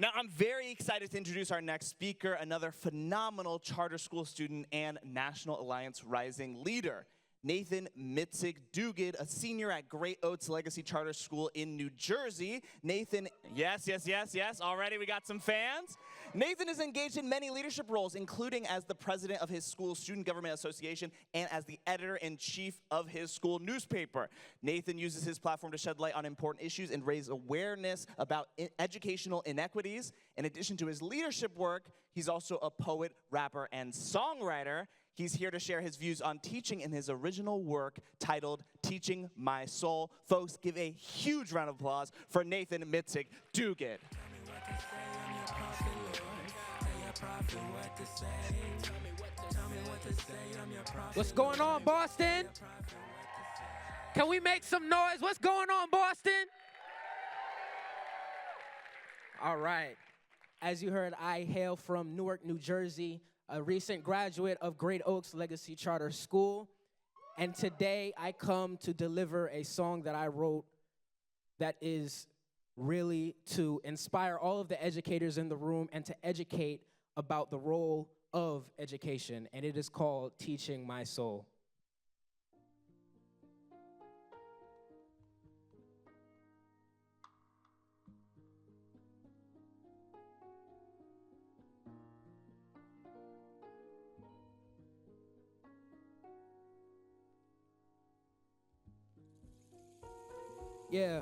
Now, I'm very excited to introduce our next speaker, another phenomenal charter school student and National Alliance Rising leader, Nathan Miztyk Duguid, a senior at Great Oats Legacy Charter School in New Jersey. Nathan, yes, already we got some fans. Nathan is engaged in many leadership roles, including as the president of his school's Student Government Association and as the editor-in-chief of his school newspaper. Nathan uses his platform to shed light on important issues and raise awareness about educational inequities. In addition to his leadership work, he's also a poet, rapper, and songwriter. He's here to share his views on teaching in his original work titled Teaching My Soul. Folks, give a huge round of applause for Nathan Miztyk Duguid. What's going on, Boston? Can we make some noise? What's going on, Boston? All right. As you heard, I hail from Newark, New Jersey, a recent graduate of Great Oaks Legacy Charter School. And today I come to deliver a song that I wrote that is really to inspire all of the educators in the room and to educate about the role of education. And it is called Teaching My Soul. Yeah,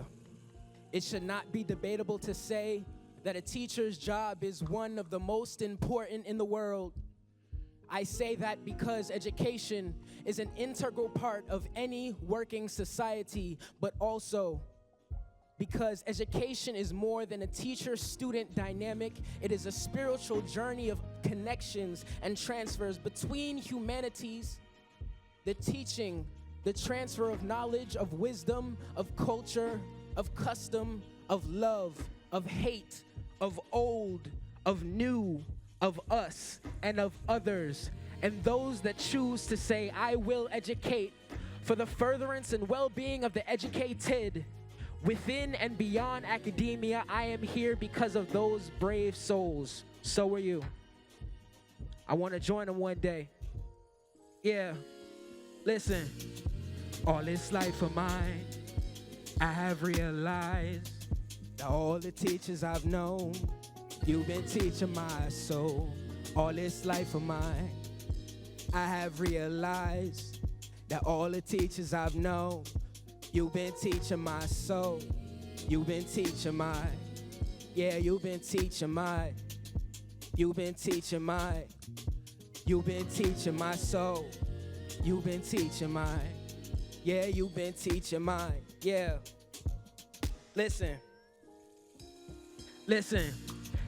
it should not be debatable to say that a teacher's job is one of the most important in the world. I say that because education is an integral part of any working society, but also because education is more than a teacher-student dynamic. It is a spiritual journey of connections and transfers between humanities. The teaching, the transfer of knowledge, of wisdom, of culture, of custom, of love, of hate, of old, of new, of us, and of others, and those that choose to say, I will educate for the furtherance and well-being of the educated. Within and beyond academia, I am here because of those brave souls. So are you. I want to join them one day. Yeah, listen. All this life of mine, I have realized that all the teachers I've known, you've been teaching my soul. All this life of mine, I have realized that all the teachers I've known, you've been teaching my soul. You've been teaching my, yeah, you've been teaching my, you've been teaching my, you've been teaching my soul. You've been teaching my, yeah, you've been teaching mine, yeah. Listen.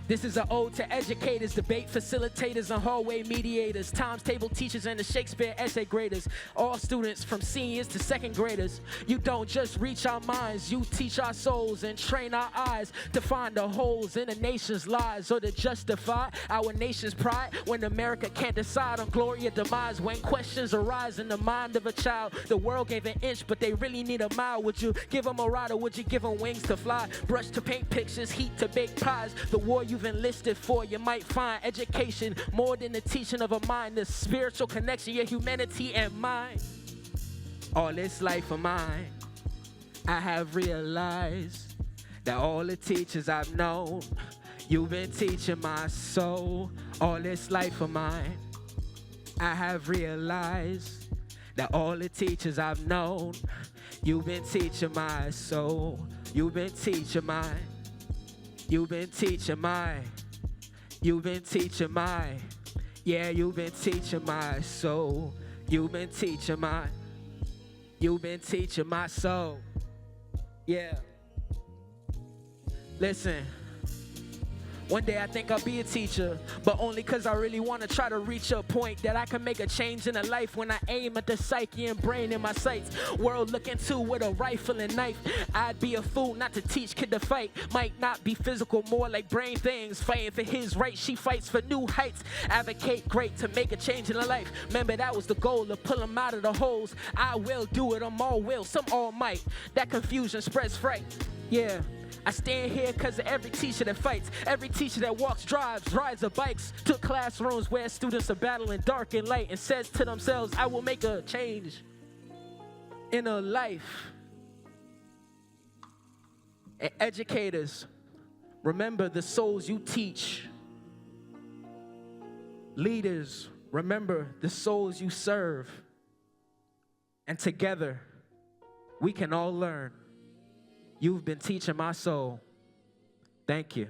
This is an ode to educators, debate facilitators, and hallway mediators, times table teachers, and the Shakespeare essay graders. All students from seniors to second graders. You don't just reach our minds, you teach our souls and train our eyes to find the holes in a nation's lies or to justify our nation's pride. When America can't decide on glory or demise, when questions arise in the mind of a child, the world gave an inch, but they really need a mile. Would you give them a ride or would you give them wings to fly? Brush to paint pictures, heat to bake pies. The war you've enlisted for, you might find education more than the teaching of a mind, the spiritual connection, your humanity and mine. All this life of mine, I have realized that all the teachers I've known, you've been teaching my soul. All this life of mine, I have realized that all the teachers I've known, you've been teaching my soul. You've been teaching mine. You've been teaching my, you've been teaching my, yeah, you've been teaching my soul. You've been teaching my, you've been teaching my soul. Yeah. Listen. One day I think I'll be a teacher, but only cause I really wanna try to reach a point that I can make a change in a life when I aim at the psyche and brain in my sights. World looking to with a rifle and knife. I'd be a fool not to teach kid to fight. Might not be physical, more like brain things. Fighting for his right, she fights for new heights. Advocate great to make a change in her life. Remember that was the goal, to pull them out of the holes. I will do it, I'm all will, some all might. That confusion spreads fright. Yeah, I stand here because of every teacher that fights, every teacher that walks, drives, rides, or bikes to classrooms where students are battling dark and light and says to themselves, I will make a change in a life. And educators, remember the souls you teach. Leaders, remember the souls you serve. And together, we can all learn. You've been teaching my soul. Thank you.